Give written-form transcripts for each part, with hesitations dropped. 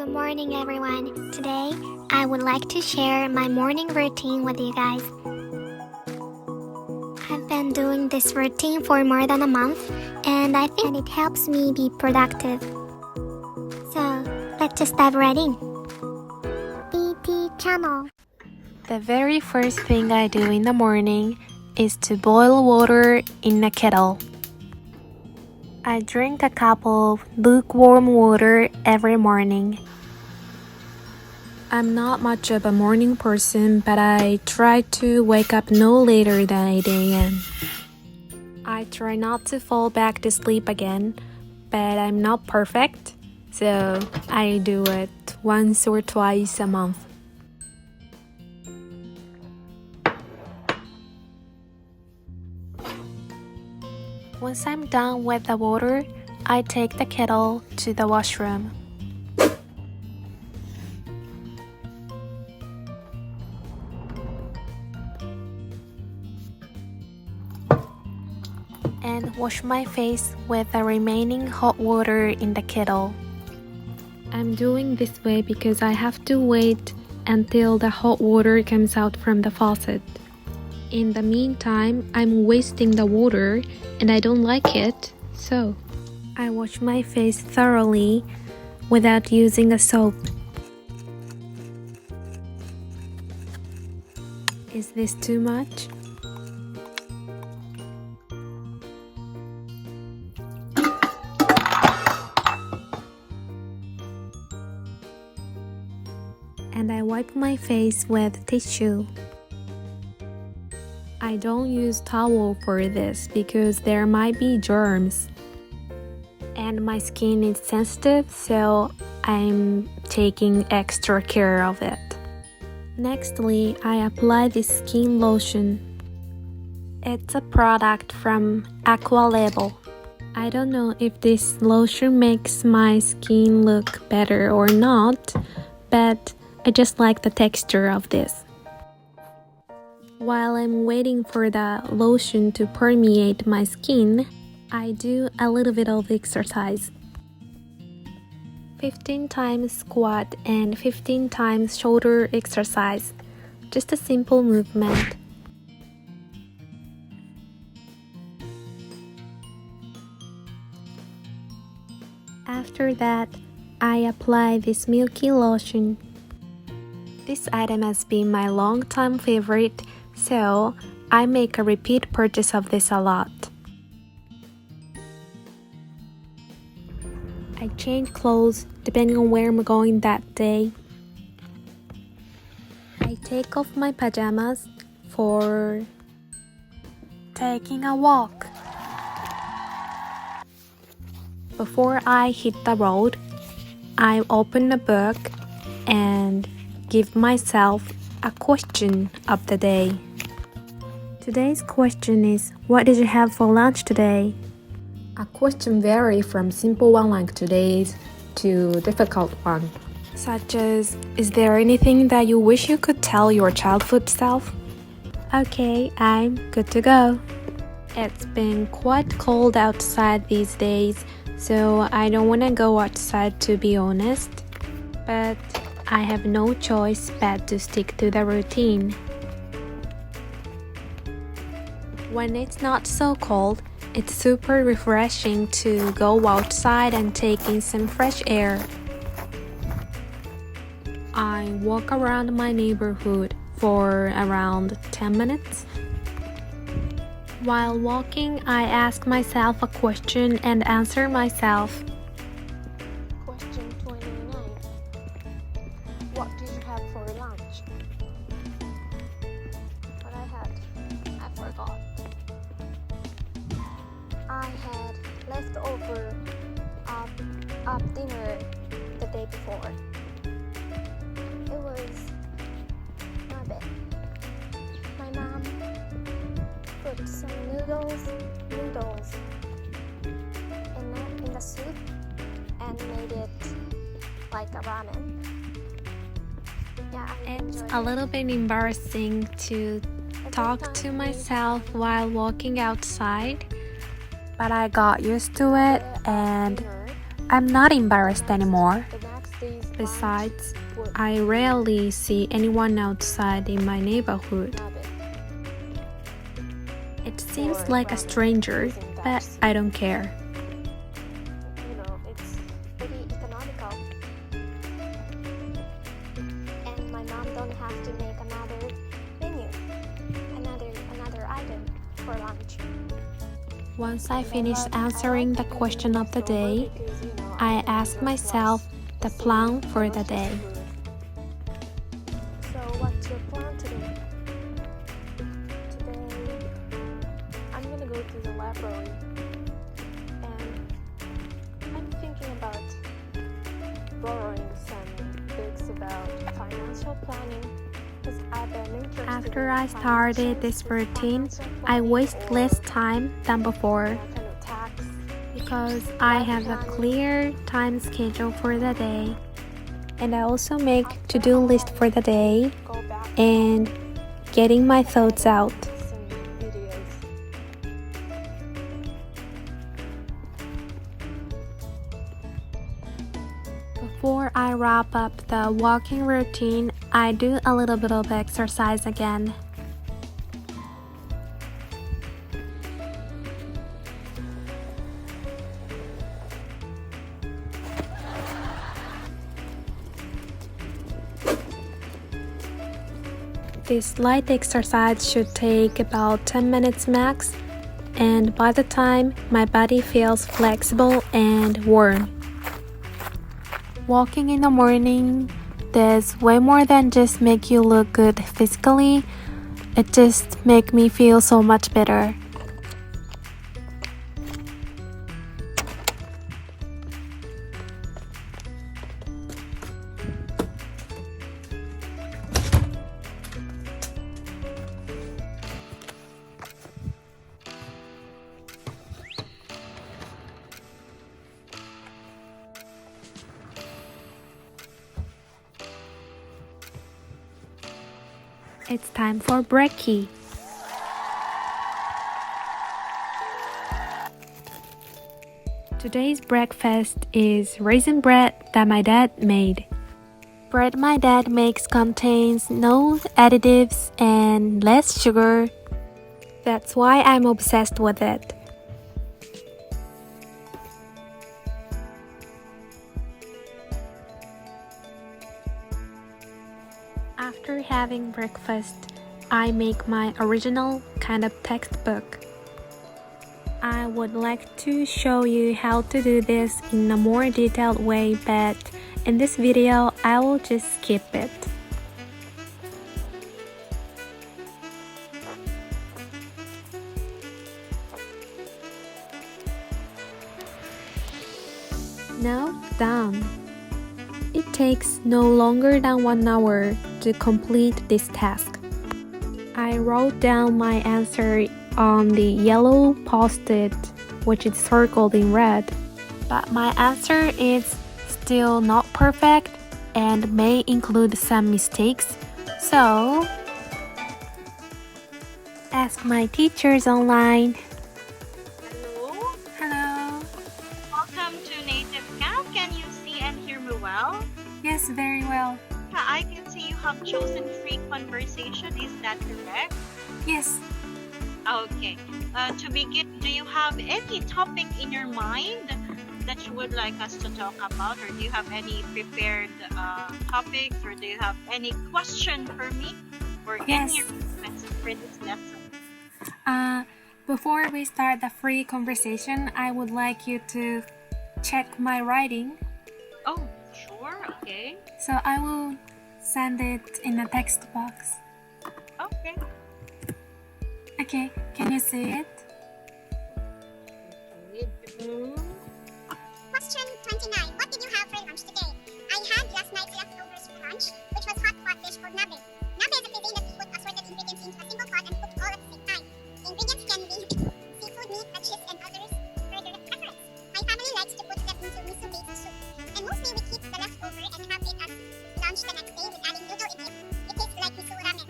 Good morning, everyone. Today, I would like to share my morning routine with you guys. I've been doing this routine for more than a month, and I think it helps me be productive. So, let's just dive right in. ET channel. The very first thing I do in the morning is to boil water in a kettle. I drink a cup of lukewarm water every morning. I'm not much of a morning person, but I try to wake up no later than 8 a.m. I try not to fall back to sleep again, but I'm not perfect, so I do it once or twice a month. Once I'm done with the water, I take the kettle to the washroom. And wash my face with the remaining hot water in the kettle. I'm doing this way because I have to wait until the hot water comes out from the faucet. In the meantime, I'm wasting the water and I don't like it, so I wash my face thoroughly without using a soap. Is this too much? And I wipe my face with tissue. I don't use towel for this because there might be germs. And my skin is sensitive, so I'm taking extra care of it. Nextly, I apply this skin lotion. It's a product from Aqua Label. I don't know if this lotion makes my skin look better or not, but I just like the texture of this. While I'm waiting for the lotion to permeate my skin, I do a little bit of exercise. 15 times squat and 15 times shoulder exercise. Just a simple movement. After that, I apply this milky lotion. This item has been my long-time favorite, so I make a repeat purchase of this a lot. I change clothes depending on where I'm going that day. I take off my pajamas for taking a walk. Before I hit the road, I open a book and give myself a question of the day. Today's question is, what did you have for lunch today? A question varies from simple one like today's to difficult one, such as, is there anything that you wish you could tell your childhood self? Okay, I'm good to go. It's been quite cold outside these days, so I don't want to go outside to be honest, but I have no choice but to stick to the routine. When it's not so cold, it's super refreshing to go outside and take in some fresh air. I walk around my neighborhood for around 10 minutes. While walking, I ask myself a question and answer myself. Question 29. What did you have for lunch? What I had, I forgot. I had leftover of dinner the day before. It was not bad. My mom put some noodles in the soup and made it like a ramen. Yeah, It's a little bit embarrassing to talk to myself while walking outside, but I got used to it and I'm not embarrassed anymore. The next day's Besides, I rarely see anyone outside in my neighborhood. It seems like a stranger, but I don't care. It's pretty economical. And my mom don't have to make another menu, another item for lunch. Once I finish answering the question of the day, I ask myself the plan for the day. So what's your plan today? Today, I'm gonna go to the library and I'm thinking about borrowing some books about financial planning because I've been interested. After I started this routine, I waste less time than before because I have a clear time schedule for the day, and I also make to-do list for the day and getting my thoughts out. Before I wrap up the walking routine, I do a little bit of exercise again. This light exercise should take about 10 minutes max, and by the time my body feels flexible and warm. Walking in the morning does way more than just make you look good physically. It just makes me feel so much better. It's time for brekkie. Today's breakfast is raisin bread that my dad made. Bread my dad makes contains no additives and less sugar. That's why I'm obsessed with it. After having breakfast, I make my original kind of textbook. I would like to show you how to do this in a more detailed way, but in this video, I will just skip it. Now done. It takes no longer than 1 hour to complete this task. I wrote down my answer on the yellow post-it, which is circled in red. But my answer is still not perfect and may include some mistakes. So, ask my teachers online. Hello. Hello. Welcome to Native Camp. Can you see and hear me well? Yes, very well. I can see you have chosen free conversation. Is that correct? Yes. Okay. To begin, do you have any topic in your mind that you would like us to talk about, or do you have any prepared topics, or do you have any question for me, or Yes. any request for this lesson? Before we start the free conversation, I would like you to check my writing. Oh, sure. Okay. So I will send it in a text box. Okay. Okay, can you see it? Question 29. What did you have for lunch today? I had last night's leftovers for lunch, which was hot pot dish called nabe. Nabe is a cuisine that we put assorted ingredients into a single pot and cook all at the same time. The ingredients can be seafood, meat, veggies, and others per their preference. My family likes to put them into miso-based soup, and mostly we keep the leftover and have it as lunch the next day with adding noodle in it. It tastes like miso ramen.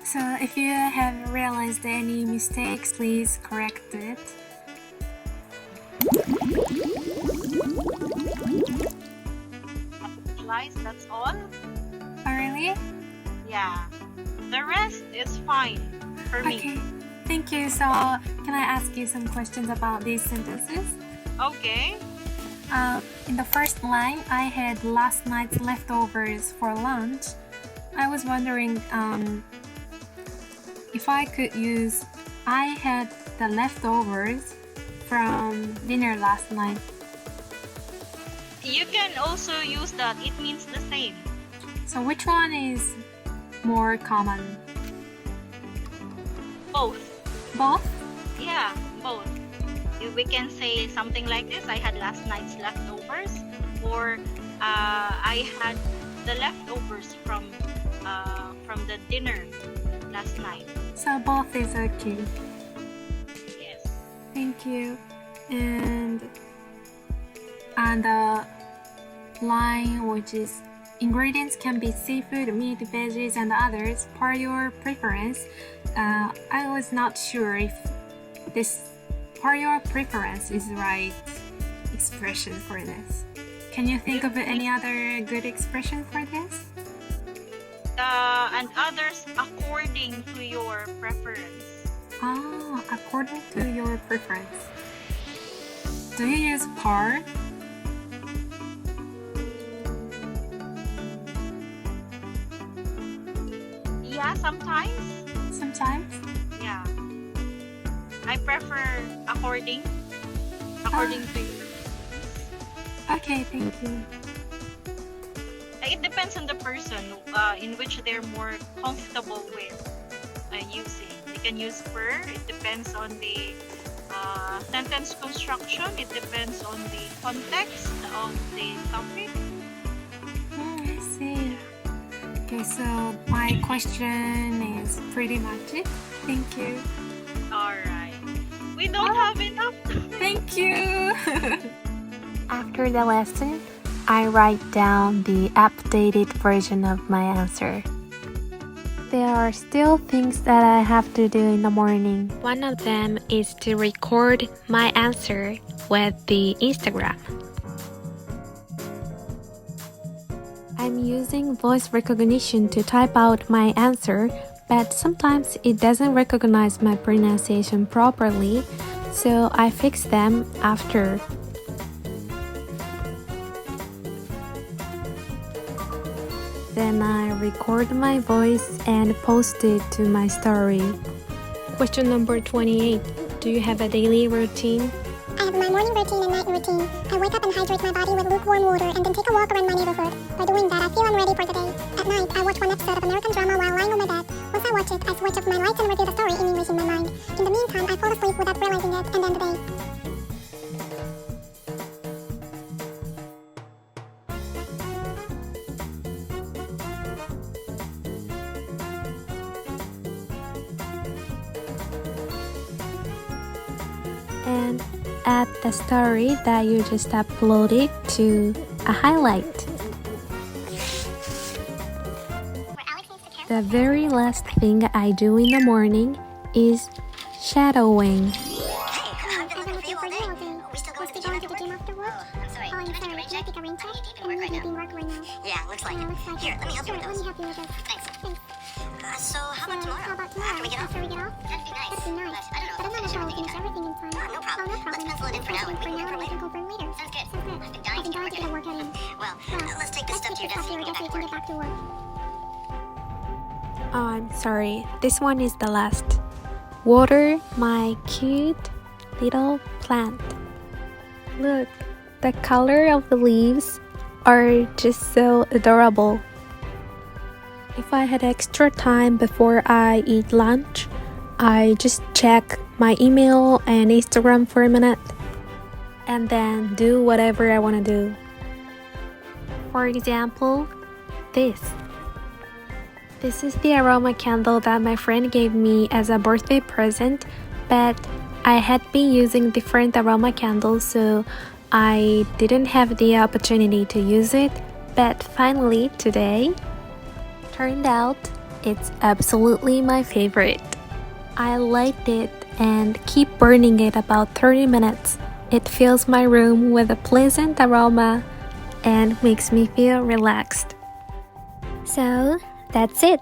So if you have realized any mistakes, please correct it. slice. That's all. Oh, really? Yeah. The rest is fine for me. Okay. Thank you. So, can I ask you some questions about these sentences? Okay. In the first line, I had last night's leftovers for lunch. I was wondering if I could use I had the leftovers from dinner last night. You can also use that. It means the same. So which one is more common? Both. Both? Yeah, both. We can say something like this: I had last night's leftovers, or I had the leftovers from the dinner last night. So both is okay. Yes. Thank you. And the line which is ingredients can be seafood, meat, veggies, and others per your preference. I was not sure if this per your preference is the right expression for this. Can you think of any other good expression for this? And others according to your preference. Ah, according to your preference. Do you use per? Yeah, sometimes. Sometimes? Yeah. I prefer according to your. Okay, thank you. It depends on the person in which they're more comfortable with using. They can use per. It depends on the sentence construction. It depends on the context of the topic. I see. Okay, so my question is pretty much it. Thank you. Alright. We don't have enough time. Thank you. After the lesson, I write down the updated version of my answer. There are still things that I have to do in the morning. One of them is to record my answer with the Instagram. I'm using voice recognition to type out my answer, but sometimes it doesn't recognize my pronunciation properly, so I fix them after. Then I record my voice and post it to my story. Question number 28. Do you have a daily routine? I have my morning routine and night routine. I wake up and hydrate my body with lukewarm water and then take a walk around my neighborhood. By doing that, I feel I'm ready for the day. At night, I watch one episode of American drama while lying on my bed. Once I watch it, I switch off my lights and review the story in English in my mind. In the meantime, I fall asleep without realizing it and end the day. And add the story that you just uploaded to a highlight. The very last thing I do in the morning is shadowing. I've been looking for you all day. Are we still going to the gym after work? I'm sorry. Oh, I'm Can I sorry. take a rain Can I check? take a rain check? Are you deep in I'm work right deep now? in work right now. Yeah, looks like it. Looks like Here, it. let me help you Sure, with let those. me help you with this. Thanks. Thanks. So how about So, tomorrow? how about tomorrow? After we get off? After we get off? That'd be nice. That'd be nice. But I don't know But I'm if not we'll sure finish we'll everything finish in time. everything in time. No problem. Oh, no problem. Let's pencil it in for now and we can For confirm now, we later. can confirm later. Sounds good. Sounds good. I've been dying I've been dying to get a workout workout in. Well, Well, let's take this stuff to your desk so you can get back to work. back to work. Oh, I'm sorry. This one is the last. Water my cute little plant. Look, the color of the leaves are just so adorable. If I had extra time before I eat lunch, I just check my email and Instagram for a minute and then do whatever I want to do. For example, this. This is the aroma candle that my friend gave me as a birthday present, but I had been using different aroma candles, so I didn't have the opportunity to use it. But finally, today, turned out it's absolutely my favorite. I light it and keep burning it about 30 minutes. It fills my room with a pleasant aroma. and makes me feel relaxed. So, that's it.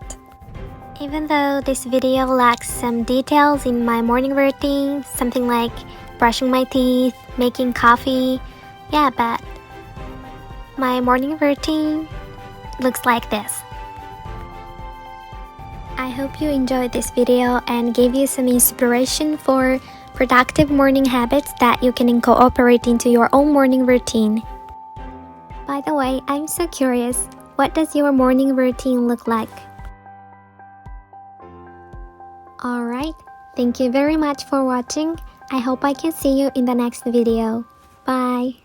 Even though this video lacks some details in my morning routine, something like brushing my teeth, making coffee, but my morning routine looks like this. I hope you enjoyed this video and gave you some inspiration for productive morning habits that you can incorporate into your own morning routine. By the way, I'm so curious, what does your morning routine look like? Alright, thank you very much for watching. I hope I can see you in the next video. Bye!